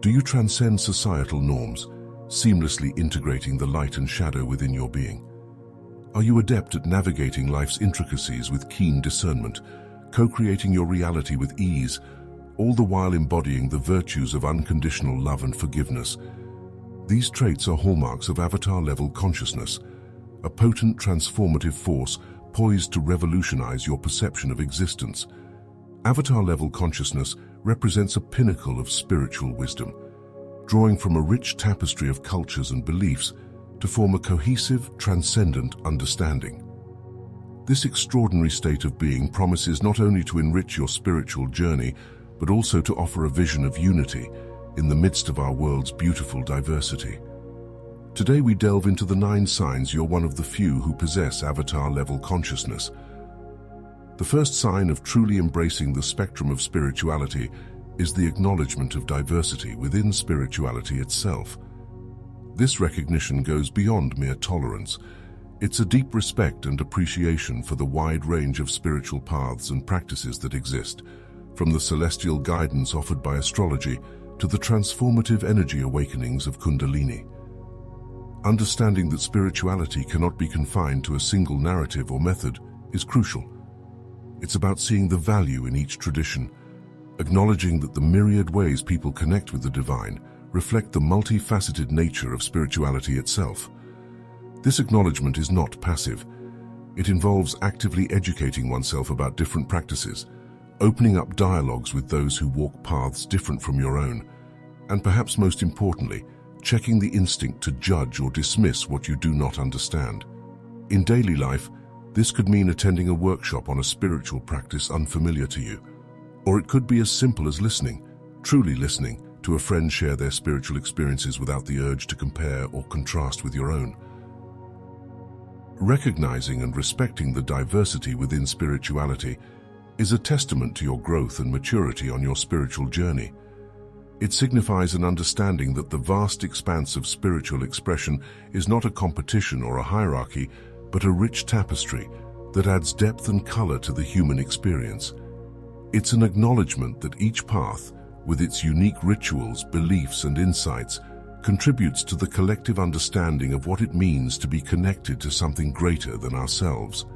Do you transcend societal norms, seamlessly integrating the light and shadow within your being? Are you adept at navigating life's intricacies with keen discernment, co-creating your reality with ease, all the while embodying the virtues of unconditional love and forgiveness? These traits are hallmarks of avatar-level consciousness, a potent transformative force poised to revolutionize your perception of existence. Avatar-level consciousness represents a pinnacle of spiritual wisdom, drawing from a rich tapestry of cultures and beliefs to form a cohesive, transcendent understanding. This extraordinary state of being promises not only to enrich your spiritual journey, but also to offer a vision of unity in the midst of our world's beautiful diversity. Today we delve into the 9 signs you're one of the few who possess avatar-level consciousness. The first sign of truly embracing the spectrum of spirituality is the acknowledgement of diversity within spirituality itself. This recognition goes beyond mere tolerance. It's a deep respect and appreciation for the wide range of spiritual paths and practices that exist, from the celestial guidance offered by astrology to the transformative energy awakenings of Kundalini. Understanding that spirituality cannot be confined to a single narrative or method is crucial. It's about seeing the value in each tradition, acknowledging that the myriad ways people connect with the divine reflect the multifaceted nature of spirituality itself. This acknowledgement is not passive. It involves actively educating oneself about different practices, opening up dialogues with those who walk paths different from your own, and perhaps most importantly, checking the instinct to judge or dismiss what you do not understand. In daily life, this could mean attending a workshop on a spiritual practice unfamiliar to you, or it could be as simple as listening, truly listening, to a friend share their spiritual experiences without the urge to compare or contrast with your own. Recognizing and respecting the diversity within spirituality is a testament to your growth and maturity on your spiritual journey. It signifies an understanding that the vast expanse of spiritual expression is not a competition or a hierarchy, but a rich tapestry that adds depth and color to the human experience. It's an acknowledgement that each path, with its unique rituals, beliefs, and insights, contributes to the collective understanding of what it means to be connected to something greater than ourselves.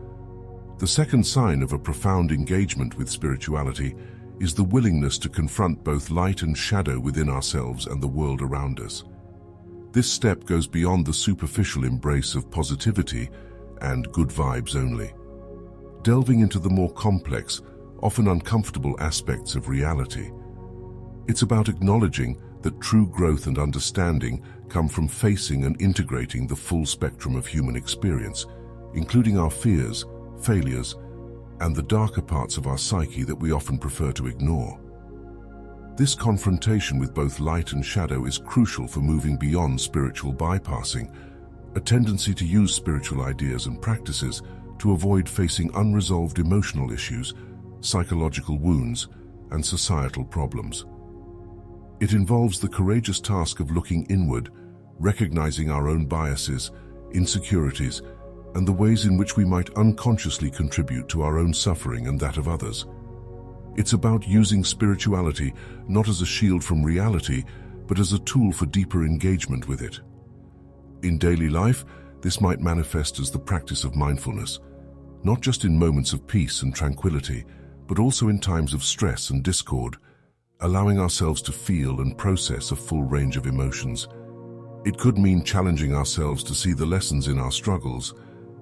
The second sign of a profound engagement with spirituality is the willingness to confront both light and shadow within ourselves and the world around us. This step goes beyond the superficial embrace of positivity and good vibes only, delving into the more complex, often uncomfortable aspects of reality. It's about acknowledging that true growth and understanding come from facing and integrating the full spectrum of human experience, including our fears, failures, and the darker parts of our psyche that we often prefer to ignore. This confrontation with both light and shadow is crucial for moving beyond spiritual bypassing, a tendency to use spiritual ideas and practices to avoid facing unresolved emotional issues, psychological wounds, and societal problems. It involves the courageous task of looking inward, recognizing our own biases, insecurities, and the ways in which we might unconsciously contribute to our own suffering and that of others. It's about using spirituality not as a shield from reality, but as a tool for deeper engagement with it. In daily life, this might manifest as the practice of mindfulness, not just in moments of peace and tranquility, but also in times of stress and discord, allowing ourselves to feel and process a full range of emotions. It could mean challenging ourselves to see the lessons in our struggles,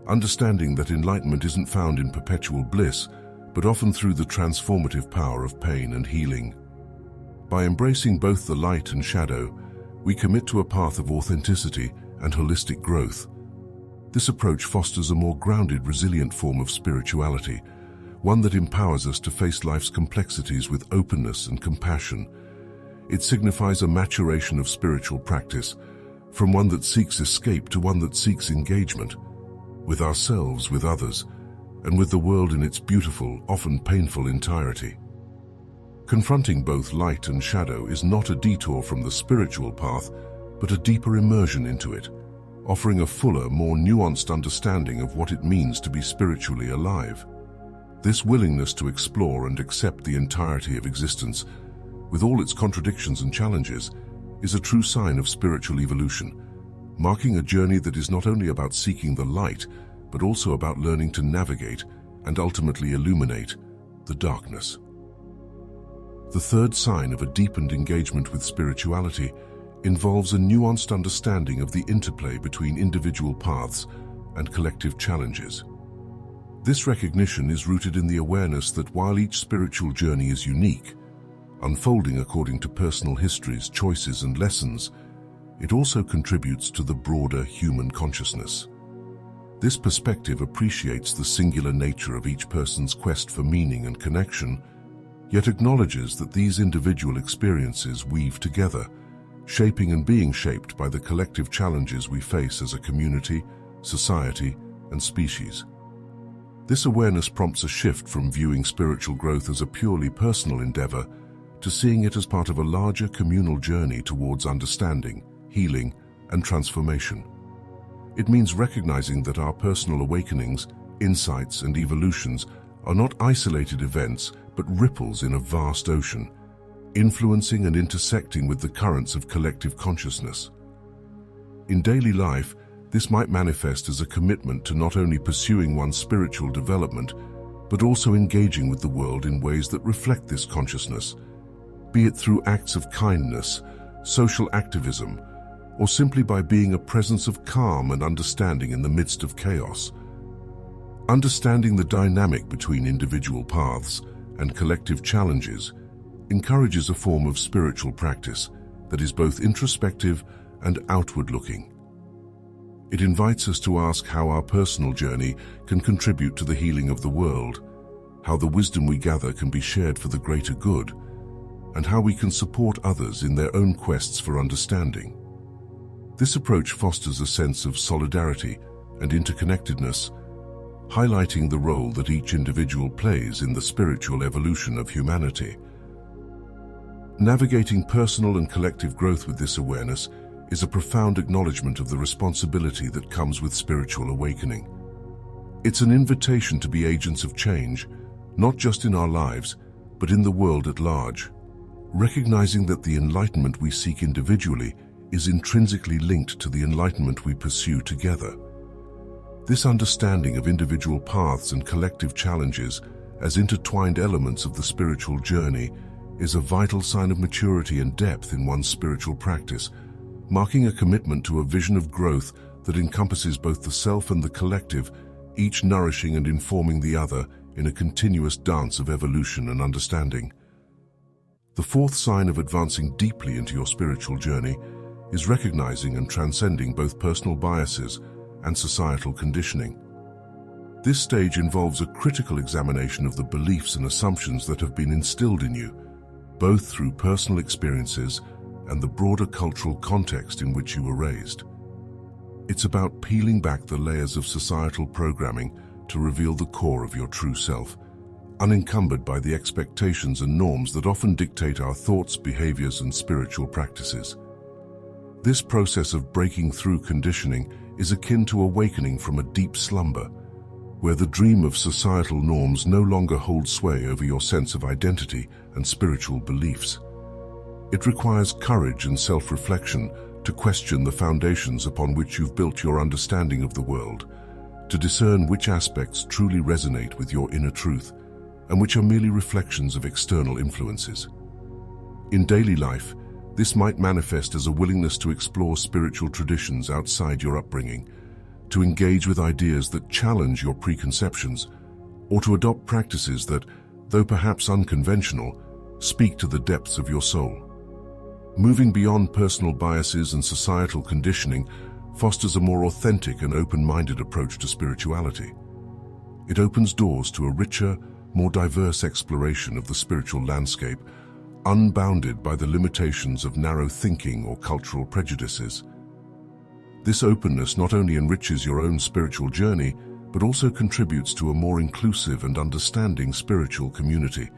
understanding that enlightenment isn't found in perpetual bliss, but often through the transformative power of pain and healing. By embracing both the light and shadow, we commit to a path of authenticity and holistic growth. This approach fosters a more grounded, resilient form of spirituality, one that empowers us to face life's complexities with openness and compassion. It signifies a maturation of spiritual practice, from one that seeks escape to one that seeks engagement, with ourselves, with others, and with the world in its beautiful, often painful entirety. Confronting both light and shadow is not a detour from the spiritual path, but a deeper immersion into it, offering a fuller, more nuanced understanding of what it means to be spiritually alive. This willingness to explore and accept the entirety of existence, with all its contradictions and challenges, is a true sign of spiritual evolution, marking a journey that is not only about seeking the light, but also about learning to navigate and ultimately illuminate the darkness. The third sign of a deepened engagement with spirituality involves a nuanced understanding of the interplay between individual paths and collective challenges. This recognition is rooted in the awareness that while each spiritual journey is unique, unfolding according to personal histories, choices, and lessons, it also contributes to the broader human consciousness. This perspective appreciates the singular nature of each person's quest for meaning and connection, yet acknowledges that these individual experiences weave together, shaping and being shaped by the collective challenges we face as a community, society, and species. This awareness prompts a shift from viewing spiritual growth as a purely personal endeavor to seeing it as part of a larger communal journey towards understanding, healing, and transformation. It means recognizing that our personal awakenings, insights, and evolutions are not isolated events, but ripples in a vast ocean, influencing and intersecting with the currents of collective consciousness. In daily life, this might manifest as a commitment to not only pursuing one's spiritual development, but also engaging with the world in ways that reflect this consciousness, be it through acts of kindness, social activism, or simply by being a presence of calm and understanding in the midst of chaos. Understanding the dynamic between individual paths and collective challenges encourages a form of spiritual practice that is both introspective and outward-looking. It invites us to ask how our personal journey can contribute to the healing of the world, how the wisdom we gather can be shared for the greater good, and how we can support others in their own quests for understanding. This approach fosters a sense of solidarity and interconnectedness, highlighting the role that each individual plays in the spiritual evolution of humanity. Navigating personal and collective growth with this awareness is a profound acknowledgement of the responsibility that comes with spiritual awakening. It's an invitation to be agents of change, not just in our lives, but in the world at large, recognizing that the enlightenment we seek individually is intrinsically linked to the enlightenment we pursue together. This understanding of individual paths and collective challenges as intertwined elements of the spiritual journey is a vital sign of maturity and depth in one's spiritual practice, marking a commitment to a vision of growth that encompasses both the self and the collective, each nourishing and informing the other in a continuous dance of evolution and understanding. The fourth sign of advancing deeply into your spiritual journey is recognizing and transcending both personal biases and societal conditioning. This stage involves a critical examination of the beliefs and assumptions that have been instilled in you, both through personal experiences and the broader cultural context in which you were raised. It's about peeling back the layers of societal programming to reveal the core of your true self, unencumbered by the expectations and norms that often dictate our thoughts, behaviors, and spiritual practices. This process of breaking through conditioning is akin to awakening from a deep slumber, where the dream of societal norms no longer holds sway over your sense of identity and spiritual beliefs. It requires courage and self-reflection to question the foundations upon which you've built your understanding of the world, to discern which aspects truly resonate with your inner truth and which are merely reflections of external influences. In daily life, this might manifest as a willingness to explore spiritual traditions outside your upbringing, to engage with ideas that challenge your preconceptions, or to adopt practices that, though perhaps unconventional, speak to the depths of your soul. Moving beyond personal biases and societal conditioning fosters a more authentic and open-minded approach to spirituality. It opens doors to a richer, more diverse exploration of the spiritual landscape, unbounded by the limitations of narrow thinking or cultural prejudices. This openness not only enriches your own spiritual journey, but also contributes to a more inclusive and understanding spiritual community,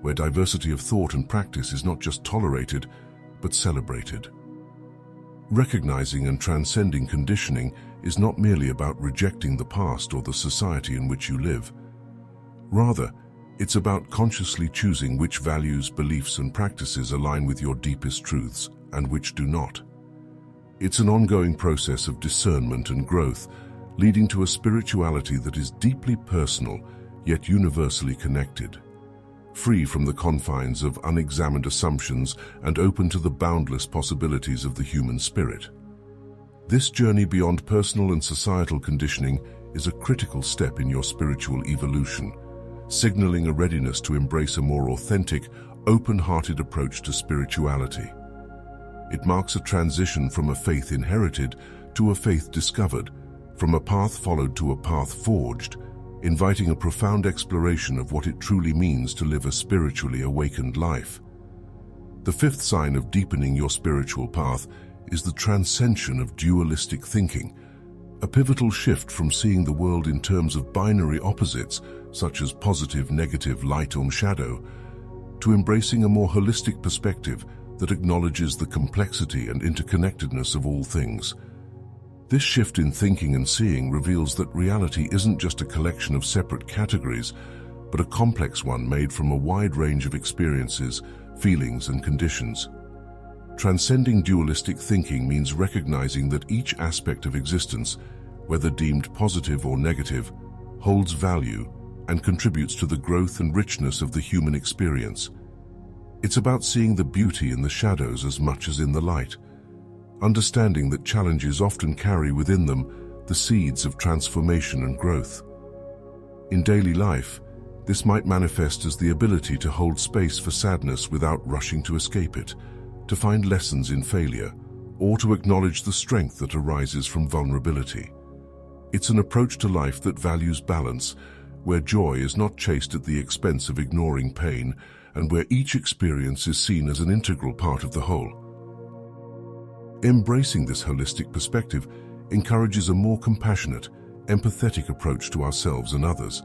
where diversity of thought and practice is not just tolerated, but celebrated. Recognizing and transcending conditioning is not merely about rejecting the past or the society in which you live. Rather, it's about consciously choosing which values, beliefs, and practices align with your deepest truths and which do not. It's an ongoing process of discernment and growth, leading to a spirituality that is deeply personal, yet universally connected, free from the confines of unexamined assumptions and open to the boundless possibilities of the human spirit. This journey beyond personal and societal conditioning is a critical step in your spiritual evolution, signaling a readiness to embrace a more authentic, open-hearted approach to spirituality. It marks a transition from a faith inherited to a faith discovered, from a path followed to a path forged, inviting a profound exploration of what it truly means to live a spiritually awakened life. The fifth sign of deepening your spiritual path is the transcension of dualistic thinking, a pivotal shift from seeing the world in terms of binary opposites, such as positive, negative, light or shadow, to embracing a more holistic perspective that acknowledges the complexity and interconnectedness of all things. This shift in thinking and seeing reveals that reality isn't just a collection of separate categories, but a complex one made from a wide range of experiences, feelings, and conditions. Transcending dualistic thinking means recognizing that each aspect of existence, whether deemed positive or negative, holds value and contributes to the growth and richness of the human experience. It's about seeing the beauty in the shadows as much as in the light, understanding that challenges often carry within them the seeds of transformation and growth. In daily life, this might manifest as the ability to hold space for sadness without rushing to escape it, to find lessons in failure, or to acknowledge the strength that arises from vulnerability. It's an approach to life that values balance, where joy is not chased at the expense of ignoring pain, and where each experience is seen as an integral part of the whole. Embracing this holistic perspective encourages a more compassionate, empathetic approach to ourselves and others.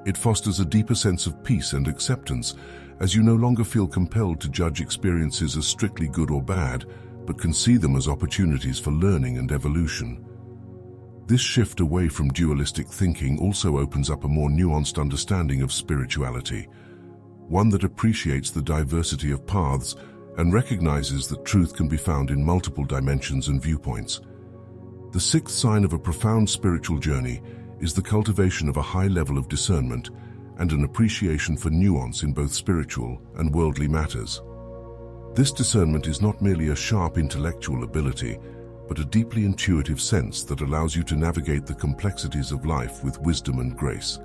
It fosters a deeper sense of peace and acceptance, as you no longer feel compelled to judge experiences as strictly good or bad, but can see them as opportunities for learning and evolution. This shift away from dualistic thinking also opens up a more nuanced understanding of spirituality, one that appreciates the diversity of paths and recognizes that truth can be found in multiple dimensions and viewpoints. The sixth sign of a profound spiritual journey is the cultivation of a high level of discernment and an appreciation for nuance in both spiritual and worldly matters. This discernment is not merely a sharp intellectual ability, but a deeply intuitive sense that allows you to navigate the complexities of life with wisdom and grace.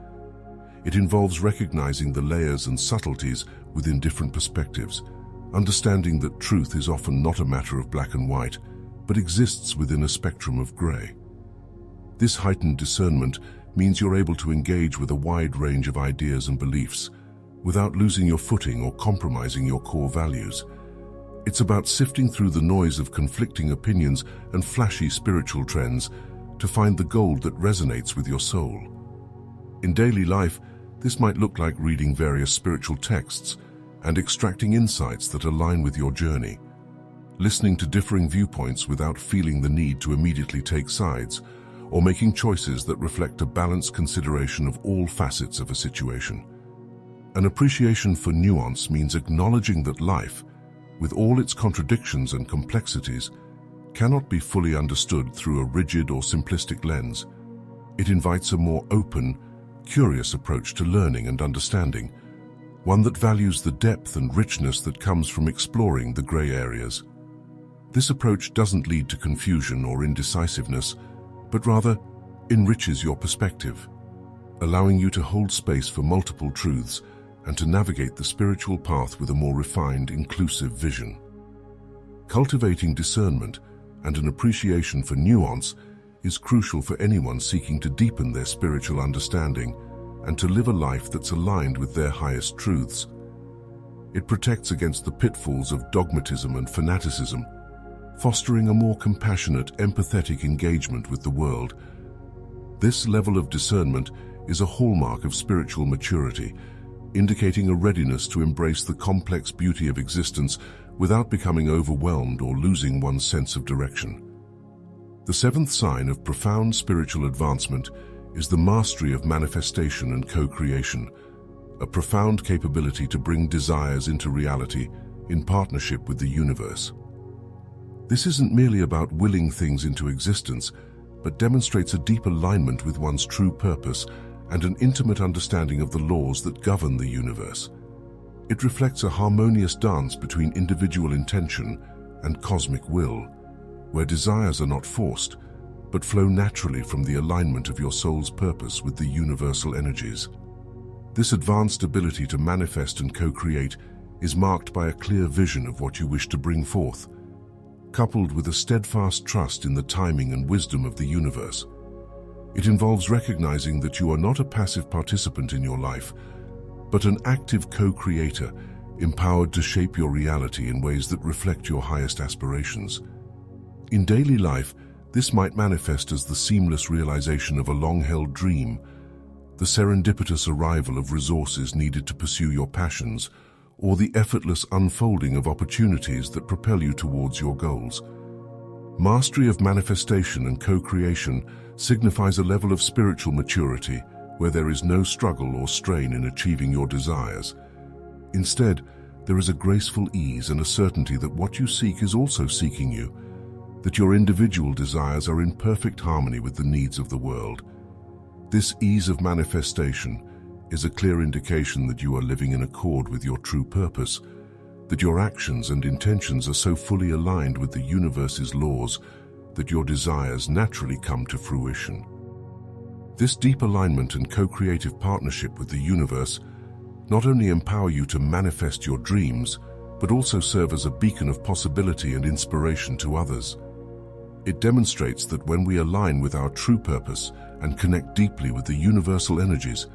It involves recognizing the layers and subtleties within different perspectives, understanding that truth is often not a matter of black and white, but exists within a spectrum of gray. This heightened discernment means you're able to engage with a wide range of ideas and beliefs without losing your footing or compromising your core values. It's about sifting through the noise of conflicting opinions and flashy spiritual trends to find the gold that resonates with your soul. In daily life, this might look like reading various spiritual texts and extracting insights that align with your journey, listening to differing viewpoints without feeling the need to immediately take sides, or making choices that reflect a balanced consideration of all facets of a situation. An appreciation for nuance means acknowledging that life, with all its contradictions and complexities, cannot be fully understood through a rigid or simplistic lens. It invites a more open, curious approach to learning and understanding, one that values the depth and richness that comes from exploring the gray areas. This approach doesn't lead to confusion or indecisiveness, but rather enriches your perspective, allowing you to hold space for multiple truths and to navigate the spiritual path with a more refined, inclusive vision. Cultivating discernment and an appreciation for nuance is crucial for anyone seeking to deepen their spiritual understanding and to live a life that's aligned with their highest truths. It protects against the pitfalls of dogmatism and fanaticism, fostering a more compassionate, empathetic engagement with the world. This level of discernment is a hallmark of spiritual maturity, indicating a readiness to embrace the complex beauty of existence without becoming overwhelmed or losing one's sense of direction. The seventh sign of profound spiritual advancement is the mastery of manifestation and co-creation, a profound capability to bring desires into reality in partnership with the universe. This isn't merely about willing things into existence, but demonstrates a deep alignment with one's true purpose and an intimate understanding of the laws that govern the universe. It reflects a harmonious dance between individual intention and cosmic will, where desires are not forced, but flow naturally from the alignment of your soul's purpose with the universal energies. This advanced ability to manifest and co-create is marked by a clear vision of what you wish to bring forth, coupled with a steadfast trust in the timing and wisdom of the universe. It involves recognizing that you are not a passive participant in your life, but an active co-creator, empowered to shape your reality in ways that reflect your highest aspirations. In daily life, this might manifest as the seamless realization of a long-held dream, the serendipitous arrival of resources needed to pursue your passions, or the effortless unfolding of opportunities that propel you towards your goals. Mastery of manifestation and co-creation signifies a level of spiritual maturity where there is no struggle or strain in achieving your desires. Instead, there is a graceful ease and a certainty that what you seek is also seeking you, that your individual desires are in perfect harmony with the needs of the world. This ease of manifestation is a clear indication that you are living in accord with your true purpose, that your actions and intentions are so fully aligned with the universe's laws that your desires naturally come to fruition. This deep alignment and co-creative partnership with the universe not only empower you to manifest your dreams, but also serve as a beacon of possibility and inspiration to others. It demonstrates that when we align with our true purpose and connect deeply with the universal energies,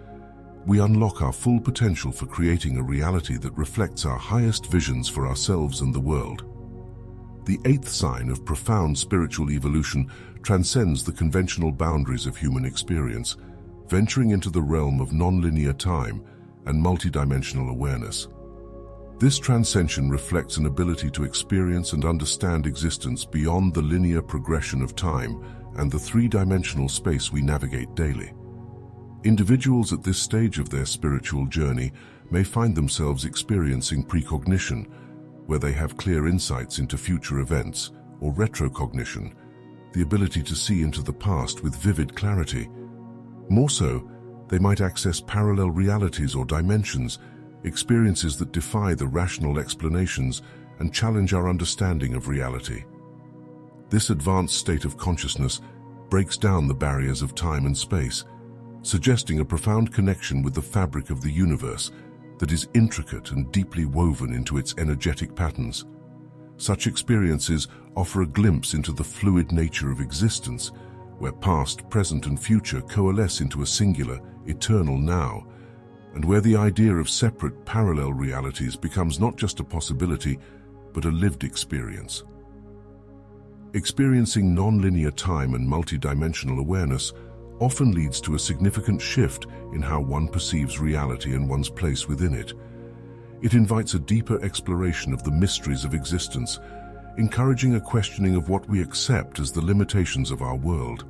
we unlock our full potential for creating a reality that reflects our highest visions for ourselves and the world. The eighth sign of profound spiritual evolution transcends the conventional boundaries of human experience, venturing into the realm of non-linear time and multidimensional awareness. This transcension reflects an ability to experience and understand existence beyond the linear progression of time and the three-dimensional space we navigate daily. Individuals at this stage of their spiritual journey may find themselves experiencing precognition, where they have clear insights into future events, or retrocognition, the ability to see into the past with vivid clarity. More so, they might access parallel realities or dimensions, experiences that defy the rational explanations and challenge our understanding of reality. This advanced state of consciousness breaks down the barriers of time and space, suggesting a profound connection with the fabric of the universe that is intricate and deeply woven into its energetic patterns. Such experiences offer a glimpse into the fluid nature of existence, where past, present, and future coalesce into a singular, eternal now, and where the idea of separate, parallel realities becomes not just a possibility, but a lived experience. Experiencing non-linear time and multidimensional awareness often leads to a significant shift in how one perceives reality and one's place within it. It invites a deeper exploration of the mysteries of existence, encouraging a questioning of what we accept as the limitations of our world.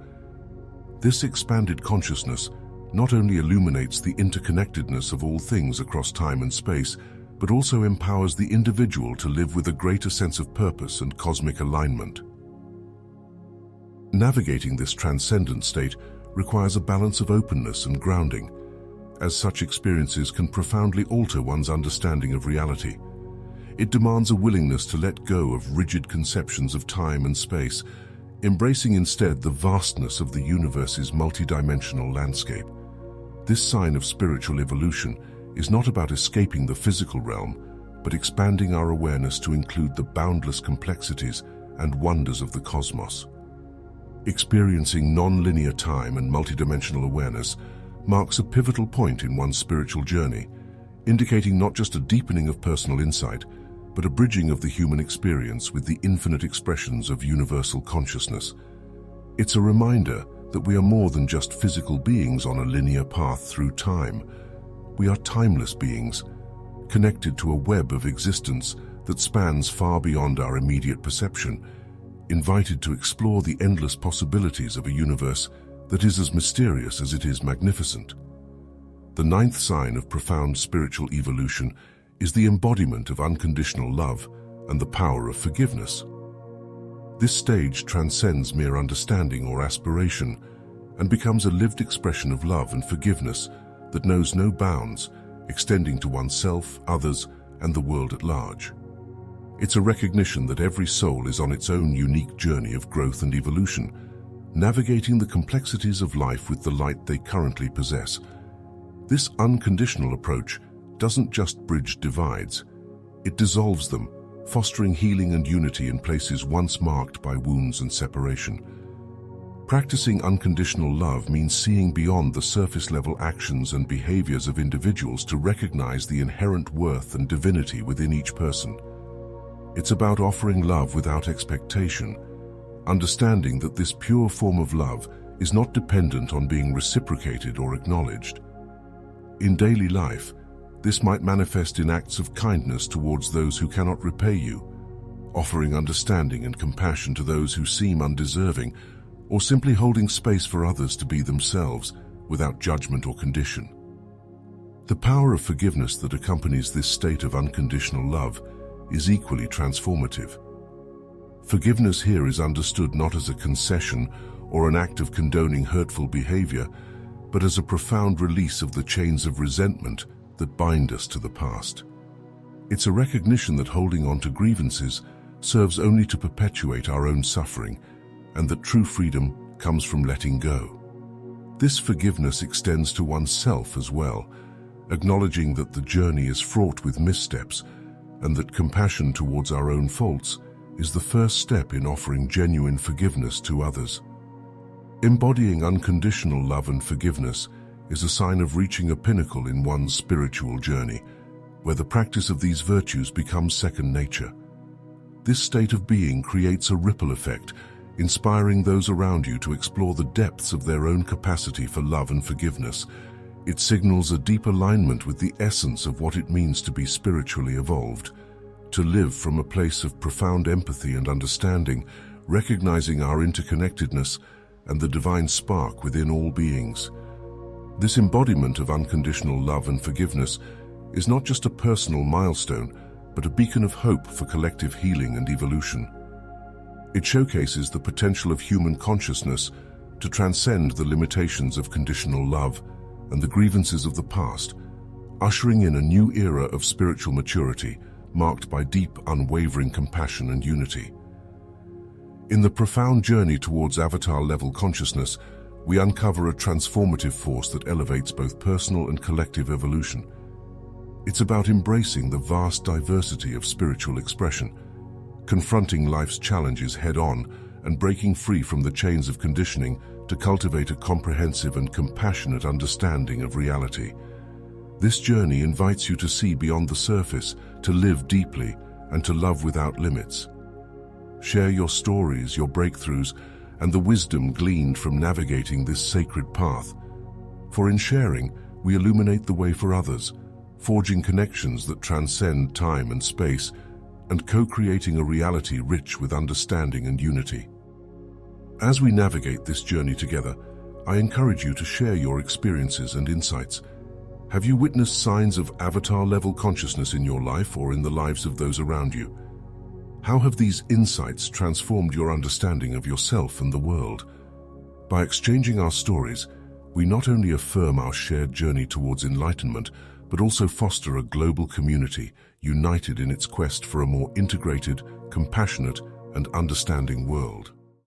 This expanded consciousness not only illuminates the interconnectedness of all things across time and space, but also empowers the individual to live with a greater sense of purpose and cosmic alignment. Navigating this transcendent state requires a balance of openness and grounding, as such experiences can profoundly alter one's understanding of reality. It demands a willingness to let go of rigid conceptions of time and space, embracing instead the vastness of the universe's multidimensional landscape. This sign of spiritual evolution is not about escaping the physical realm, but expanding our awareness to include the boundless complexities and wonders of the cosmos. Experiencing non-linear time and multidimensional awareness marks a pivotal point in one's spiritual journey, indicating not just a deepening of personal insight, but a bridging of the human experience with the infinite expressions of universal consciousness. It's a reminder that we are more than just physical beings on a linear path through time. We are timeless beings, connected to a web of existence that spans far beyond our immediate perception, invited to explore the endless possibilities of a universe that is as mysterious as it is magnificent. The ninth sign of profound spiritual evolution is the embodiment of unconditional love and the power of forgiveness. This stage transcends mere understanding or aspiration and becomes a lived expression of love and forgiveness that knows no bounds, extending to oneself, others, and the world at large. It's a recognition that every soul is on its own unique journey of growth and evolution, navigating the complexities of life with the light they currently possess. This unconditional approach doesn't just bridge divides, it dissolves them, fostering healing and unity in places once marked by wounds and separation. Practicing unconditional love means seeing beyond the surface-level actions and behaviors of individuals to recognize the inherent worth and divinity within each person. It's about offering love without expectation, understanding that this pure form of love is not dependent on being reciprocated or acknowledged. In daily life, this might manifest in acts of kindness towards those who cannot repay you, offering understanding and compassion to those who seem undeserving, or simply holding space for others to be themselves without judgment or condition. The power of forgiveness that accompanies this state of unconditional love is equally transformative. Forgiveness here is understood not as a concession or an act of condoning hurtful behavior, but as a profound release of the chains of resentment that bind us to the past. It's a recognition that holding on to grievances serves only to perpetuate our own suffering, and that true freedom comes from letting go. This forgiveness extends to oneself as well, acknowledging that the journey is fraught with missteps, and that compassion towards our own faults is the first step in offering genuine forgiveness to others. Embodying unconditional love and forgiveness is a sign of reaching a pinnacle in one's spiritual journey, where the practice of these virtues becomes second nature. This state of being creates a ripple effect, inspiring those around you to explore the depths of their own capacity for love and forgiveness. It signals a deep alignment with the essence of what it means to be spiritually evolved, to live from a place of profound empathy and understanding, recognizing our interconnectedness and the divine spark within all beings. This embodiment of unconditional love and forgiveness is not just a personal milestone, but a beacon of hope for collective healing and evolution. It showcases the potential of human consciousness to transcend the limitations of conditional love and the grievances of the past, ushering in a new era of spiritual maturity marked by deep, unwavering compassion and unity. In the profound journey towards avatar-level consciousness, we uncover a transformative force that elevates both personal and collective evolution. It's about embracing the vast diversity of spiritual expression, confronting life's challenges head-on, and breaking free from the chains of conditioning to cultivate a comprehensive and compassionate understanding of reality. This journey invites you to see beyond the surface, to live deeply, and to love without limits. Share your stories, your breakthroughs, and the wisdom gleaned from navigating this sacred path. For in sharing, we illuminate the way for others, forging connections that transcend time and space, and co-creating a reality rich with understanding and unity. As we navigate this journey together, I encourage you to share your experiences and insights. Have you witnessed signs of avatar-level consciousness in your life or in the lives of those around you? How have these insights transformed your understanding of yourself and the world? By exchanging our stories, we not only affirm our shared journey towards enlightenment, but also foster a global community united in its quest for a more integrated, compassionate, and understanding world.